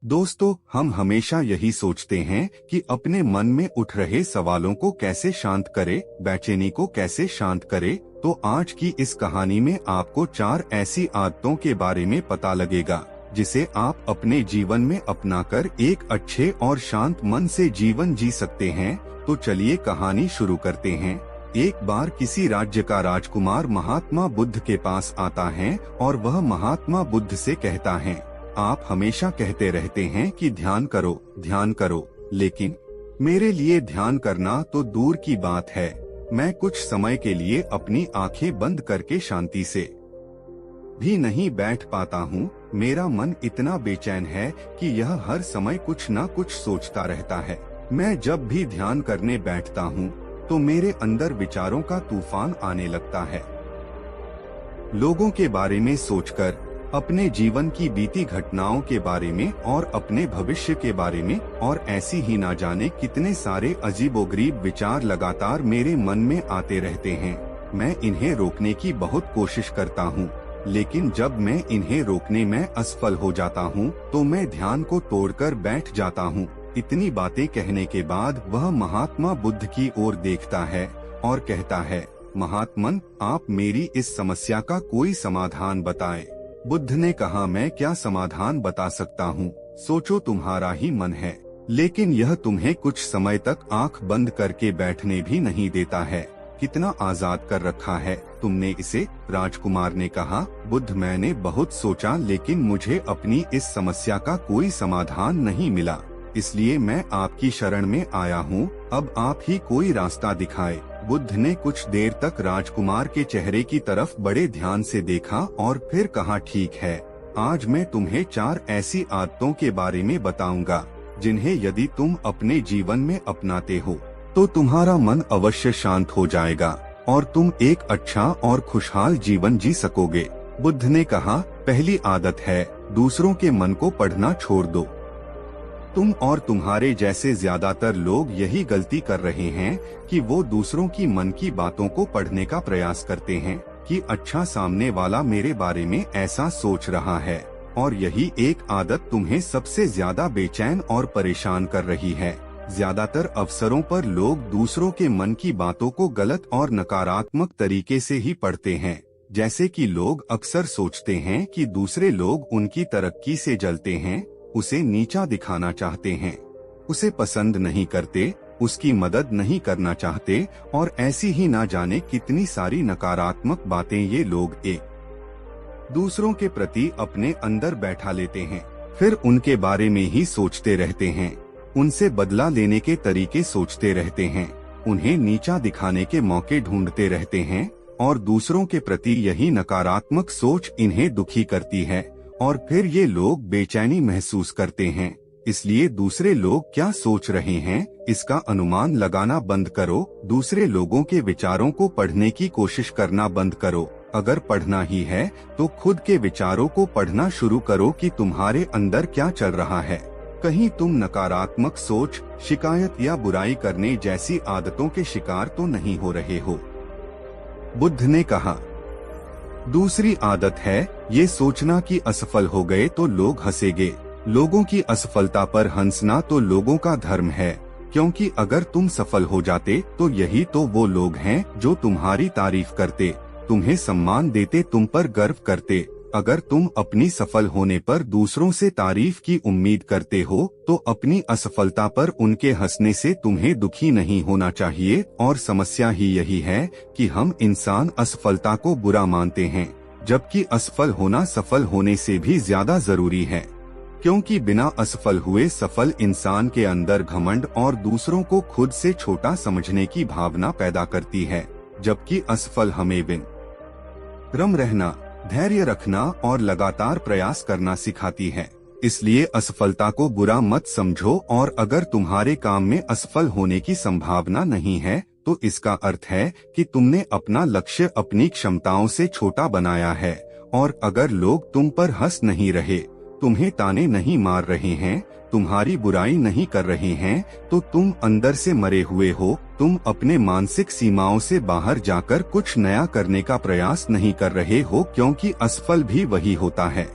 दोस्तों, हम हमेशा यही सोचते हैं कि अपने मन में उठ रहे सवालों को कैसे शांत करें, बेचैनी को कैसे शांत करें। तो आज की इस कहानी में आपको 4 ऐसी आदतों के बारे में पता लगेगा जिसे आप अपने जीवन में अपनाकर एक अच्छे और शांत मन से जीवन जी सकते हैं। तो चलिए कहानी शुरू करते हैं। एक बार किसी राज्य का राजकुमार महात्मा बुद्ध के पास आता है और वह महात्मा बुद्ध से कहता है, आप हमेशा कहते रहते हैं कि ध्यान करो, लेकिन मेरे लिए ध्यान करना तो दूर की बात है। मैं कुछ समय के लिए अपनी आंखें बंद करके शांति से भी नहीं बैठ पाता हूँ। मेरा मन इतना बेचैन है कि यह हर समय कुछ न कुछ सोचता रहता है। मैं जब भी ध्यान करने बैठता हूँ तो मेरे अंदर विचारों का तूफान आने लगता है। लोगों के बारे में सोचकर, अपने जीवन की बीती घटनाओं के बारे में और अपने भविष्य के बारे में, और ऐसी ही ना जाने कितने सारे अजीबोगरीब विचार लगातार मेरे मन में आते रहते हैं। मैं इन्हें रोकने की बहुत कोशिश करता हूँ, लेकिन जब मैं इन्हें रोकने में असफल हो जाता हूँ तो मैं ध्यान को तोड़कर बैठ जाता हूँ। इतनी बातें कहने के बाद वह महात्मा बुद्ध की ओर देखता है और कहता है, महात्मन, आप मेरी इस समस्या का कोई समाधान बताएं। बुद्ध ने कहा, मैं क्या समाधान बता सकता हूँ, सोचो, तुम्हारा ही मन है, लेकिन यह तुम्हें कुछ समय तक आंख बंद करके बैठने भी नहीं देता है। कितना आजाद कर रखा है तुमने इसे। राजकुमार ने कहा, बुद्ध, मैंने बहुत सोचा लेकिन मुझे अपनी इस समस्या का कोई समाधान नहीं मिला, इसलिए मैं आपकी शरण में आया हूँ। अब आप ही कोई रास्ता दिखाए। बुद्ध ने कुछ देर तक राजकुमार के चेहरे की तरफ बड़े ध्यान से देखा और फिर कहा, ठीक है, आज मैं तुम्हें 4 ऐसी आदतों के बारे में बताऊंगा जिन्हें यदि तुम अपने जीवन में अपनाते हो तो तुम्हारा मन अवश्य शांत हो जाएगा और तुम एक अच्छा और खुशहाल जीवन जी सकोगे। बुद्ध ने कहा, पहली आदत है, दूसरों के मन को पढ़ना छोड़ दो। तुम और तुम्हारे जैसे ज्यादातर लोग यही गलती कर रहे हैं कि वो दूसरों की मन की बातों को पढ़ने का प्रयास करते हैं कि अच्छा, सामने वाला मेरे बारे में ऐसा सोच रहा है, और यही एक आदत तुम्हें सबसे ज्यादा बेचैन और परेशान कर रही है। ज्यादातर अवसरों पर लोग दूसरों के मन की बातों को गलत और नकारात्मक तरीके से ही पढ़ते हैं। जैसे कि लोग अक्सर सोचते हैं कि दूसरे लोग उनकी तरक्की से जलते हैं, उसे नीचा दिखाना चाहते हैं, उसे पसंद नहीं करते, उसकी मदद नहीं करना चाहते, और ऐसी ही ना जाने कितनी सारी नकारात्मक बातें ये लोग एक दूसरों के प्रति अपने अंदर बैठा लेते हैं। फिर उनके बारे में ही सोचते रहते हैं, उनसे बदला लेने के तरीके सोचते रहते हैं, उन्हें नीचा दिखाने के मौके ढूंढते रहते हैं, और दूसरों के प्रति यही नकारात्मक सोच इन्हें दुखी करती है, और फिर ये लोग बेचैनी महसूस करते हैं। इसलिए दूसरे लोग क्या सोच रहे हैं इसका अनुमान लगाना बंद करो। दूसरे लोगों के विचारों को पढ़ने की कोशिश करना बंद करो। अगर पढ़ना ही है तो खुद के विचारों को पढ़ना शुरू करो कि तुम्हारे अंदर क्या चल रहा है। कहीं तुम नकारात्मक सोच, शिकायत या बुराई करने जैसी आदतों के शिकार तो नहीं हो रहे हो। बुद्ध ने कहा, दूसरी आदत है ये सोचना कि असफल हो गए तो लोग हंसेंगे। लोगों की असफलता पर हंसना तो लोगों का धर्म है, क्योंकि अगर तुम सफल हो जाते तो यही तो वो लोग हैं जो तुम्हारी तारीफ करते, तुम्हें सम्मान देते, तुम पर गर्व करते। अगर तुम अपनी सफल होने पर दूसरों से तारीफ की उम्मीद करते हो तो अपनी असफलता पर उनके हंसने से तुम्हें दुखी नहीं होना चाहिए। और समस्या ही यही है कि हम इंसान असफलता को बुरा मानते हैं, जबकि असफल होना सफल होने से भी ज्यादा जरूरी है, क्योंकि बिना असफल हुए सफल इंसान के अंदर घमंड और दूसरों को खुद से छोटा समझने की भावना पैदा करती है, जबकि असफल हमें विनम्र रहना, धैर्य रखना और लगातार प्रयास करना सिखाती है। इसलिए असफलता को बुरा मत समझो, और अगर तुम्हारे काम में असफल होने की संभावना नहीं है तो इसका अर्थ है कि तुमने अपना लक्ष्य अपनी क्षमताओं से छोटा बनाया है। और अगर लोग तुम पर हंस नहीं रहे, तुम्हें ताने नहीं मार रहे हैं, तुम्हारी बुराई नहीं कर रहे हैं, तो तुम अंदर से मरे हुए हो। तुम अपने मानसिक सीमाओं से बाहर जाकर कुछ नया करने का प्रयास नहीं कर रहे हो, क्योंकि असफल भी वही होता है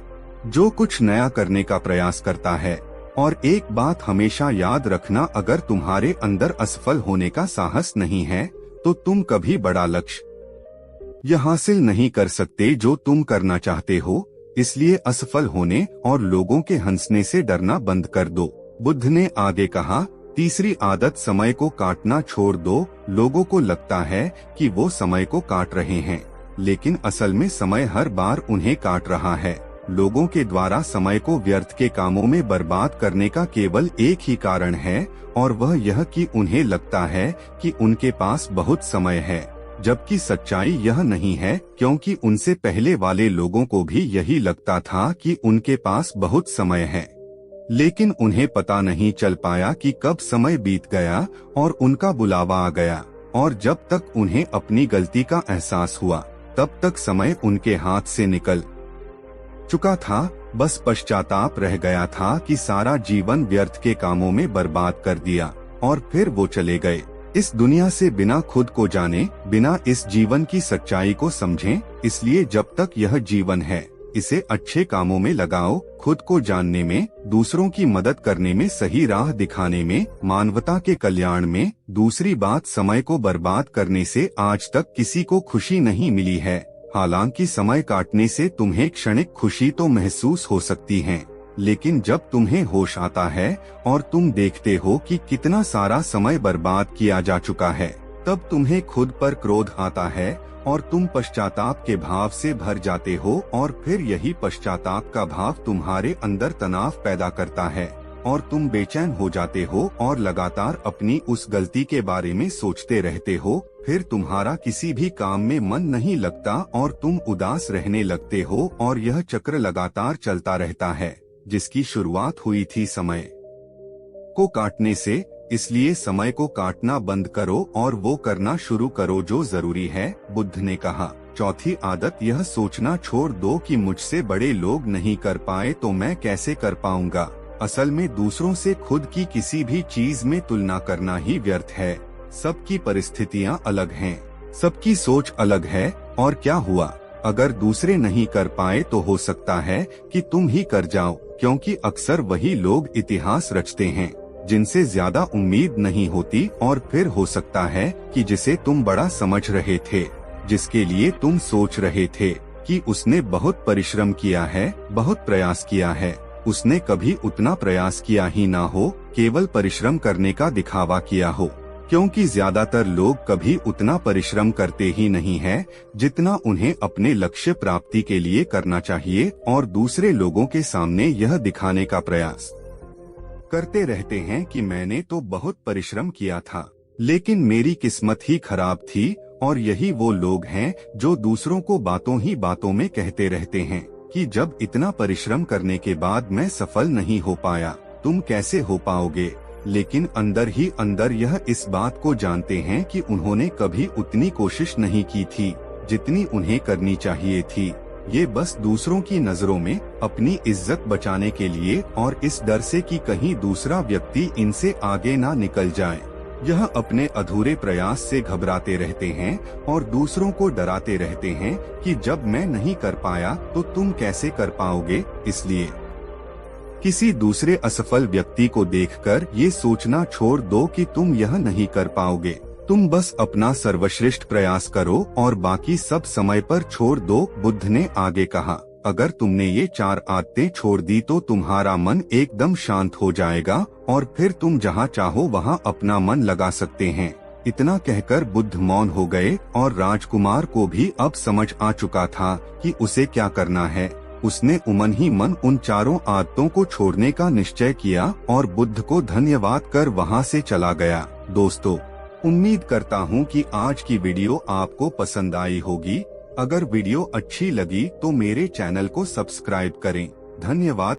जो कुछ नया करने का प्रयास करता है। और एक बात हमेशा याद रखना, अगर तुम्हारे अंदर असफल होने का साहस नहीं है तो तुम कभी बड़ा लक्ष्य यह हासिल नहीं कर सकते जो तुम करना चाहते हो। इसलिए असफल होने और लोगों के हंसने से डरना बंद कर दो। बुद्ध ने आगे कहा, तीसरी आदत, समय को काटना छोड़ दो। लोगों को लगता है कि वो समय को काट रहे हैं, लेकिन असल में समय हर बार उन्हें काट रहा है। लोगों के द्वारा समय को व्यर्थ के कामों में बर्बाद करने का केवल एक ही कारण है, और वह यह कि उन्हें लगता है कि उनके पास बहुत समय है, जबकि सच्चाई यह नहीं है, क्योंकि उनसे पहले वाले लोगों को भी यही लगता था कि उनके पास बहुत समय है, लेकिन उन्हें पता नहीं चल पाया कि कब समय बीत गया और उनका बुलावा आ गया। और जब तक उन्हें अपनी गलती का एहसास हुआ, तब तक समय उनके हाथ से निकल चुका था। बस पश्चाताप रह गया था कि सारा जीवन व्यर्थ के कामों में बर्बाद कर दिया, और फिर वो चले गए इस दुनिया से बिना खुद को जाने, बिना इस जीवन की सच्चाई को समझे। इसलिए जब तक यह जीवन है, इसे अच्छे कामों में लगाओ, खुद को जानने में, दूसरों की मदद करने में, सही राह दिखाने में, मानवता के कल्याण में। दूसरी बात, समय को बर्बाद करने से आज तक किसी को खुशी नहीं मिली है। हालांकि समय काटने से तुम्हें क्षणिक खुशी तो महसूस हो सकती है, लेकिन जब तुम्हें होश आता है और तुम देखते हो कि कितना सारा समय बर्बाद किया जा चुका है, तब तुम्हें खुद पर क्रोध आता है और तुम पश्चाताप के भाव से भर जाते हो। और फिर यही पश्चाताप का भाव तुम्हारे अंदर तनाव पैदा करता है और तुम बेचैन हो जाते हो और लगातार अपनी उस गलती के बारे में सोचते रहते हो। फिर तुम्हारा किसी भी काम में मन नहीं लगता और तुम उदास रहने लगते हो, और यह चक्र लगातार चलता रहता है, जिसकी शुरुआत हुई थी समय को काटने से। इसलिए समय को काटना बंद करो और वो करना शुरू करो जो जरूरी है। बुद्ध ने कहा, चौथी आदत, यह सोचना छोड़ दो कि मुझसे बड़े लोग नहीं कर पाए तो मैं कैसे कर पाऊंगा। असल में दूसरों से खुद की किसी भी चीज में तुलना करना ही व्यर्थ है। सबकी परिस्थितियां अलग हैं, सबकी सोच अलग है, और क्या हुआ अगर दूसरे नहीं कर पाए तो हो सकता है कि तुम ही कर जाओ, क्योंकि अक्सर वही लोग इतिहास रचते हैं जिनसे ज्यादा उम्मीद नहीं होती। और फिर हो सकता है कि जिसे तुम बड़ा समझ रहे थे, जिसके लिए तुम सोच रहे थे कि उसने बहुत परिश्रम किया है, बहुत प्रयास किया है, उसने कभी उतना प्रयास किया ही ना हो, केवल परिश्रम करने का दिखावा किया हो। क्योंकि ज्यादातर लोग कभी उतना परिश्रम करते ही नहीं है जितना उन्हें अपने लक्ष्य प्राप्ति के लिए करना चाहिए, और दूसरे लोगों के सामने यह दिखाने का प्रयास करते रहते हैं कि मैंने तो बहुत परिश्रम किया था, लेकिन मेरी किस्मत ही खराब थी। और यही वो लोग हैं जो दूसरों को बातों ही बातों में कहते रहते हैं कि जब इतना परिश्रम करने के बाद मैं सफल नहीं हो पाया, तुम कैसे हो पाओगे। लेकिन अंदर ही अंदर यह इस बात को जानते हैं कि उन्होंने कभी उतनी कोशिश नहीं की थी जितनी उन्हें करनी चाहिए थी। ये बस दूसरों की नजरों में अपनी इज्जत बचाने के लिए, और इस डर से कि कहीं दूसरा व्यक्ति इनसे आगे ना निकल जाए, यह अपने अधूरे प्रयास से घबराते रहते हैं और दूसरों को डराते रहते हैं कि जब मैं नहीं कर पाया तो तुम कैसे कर पाओगे। इसलिए किसी दूसरे असफल व्यक्ति को देखकर ये सोचना छोड़ दो कि तुम यह नहीं कर पाओगे। तुम बस अपना सर्वश्रेष्ठ प्रयास करो और बाकी सब समय पर छोड़ दो। बुद्ध ने आगे कहा, अगर तुमने ये 4 आदतें छोड़ दी तो तुम्हारा मन एकदम शांत हो जाएगा और फिर तुम जहाँ चाहो वहाँ अपना मन लगा सकते हैं। इतना कहकर बुद्ध मौन हो गए और राजकुमार को भी अब समझ आ चुका था कि उसे क्या करना है। उसने उमन ही मन उन 4 आदतों को छोड़ने का निश्चय किया और बुद्ध को धन्यवाद कर वहाँ से चला गया। दोस्तों, उम्मीद करता हूँ कि आज की वीडियो आपको पसंद आई होगी। अगर वीडियो अच्छी लगी तो मेरे चैनल को सब्सक्राइब करें। धन्यवाद।